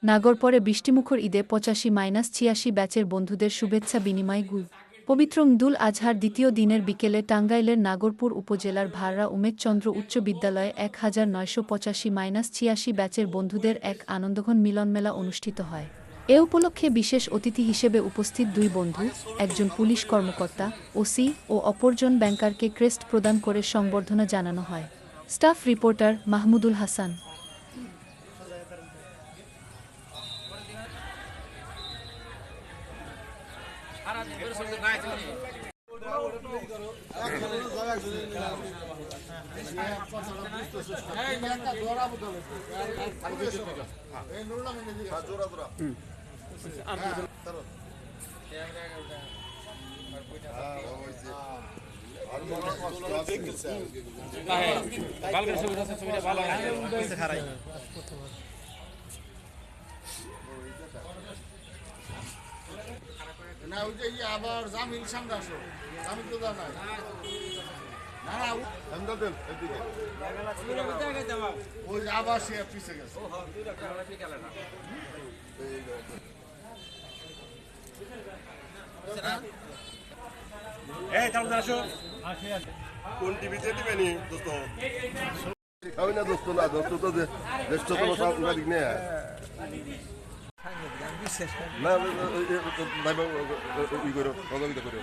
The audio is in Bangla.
নাগরপরে বৃষ্টিমুখর ঈদে ৮৫-৮৬ ব্যাচের বন্ধুদের শুভেচ্ছা বিনিময় গুল। পবিত্র ঈদুল আজহার দ্বিতীয় দিনের বিকেলে টাঙ্গাইলের নাগরপুর উপজেলার ভাররা উমেশচন্দ্র উচ্চ বিদ্যালয়ে ১৯৮৫-৮৬ ব্যাচের বন্ধুদের এক আনন্দঘন মিলনমেলা অনুষ্ঠিত হয়। এ উপলক্ষে বিশেষ অতিথি হিসেবে উপস্থিত দুই বন্ধু, একজন পুলিশ কর্মকর্তা, ওসি ও অপরজন ব্যাংকারকে ক্রেস্ট প্রদান করে সংবর্ধনা জানানো হয়। Staff reporter Mahmudul Hasan. না ওই যে আবার জামিল সামনে আসো জামিল তো জানাই না না আমরা দেন এদিকে ওই আবার সে পিছে গেছে এই তাহলে আসো কোন টিভিতে দিবেনি দোস্ত আমি না দোস্ত না দোস্ত তো জ্যেষ্ঠ তোমার সাংবাদিক নেই না ভাই ই করো সহযোগিতা করো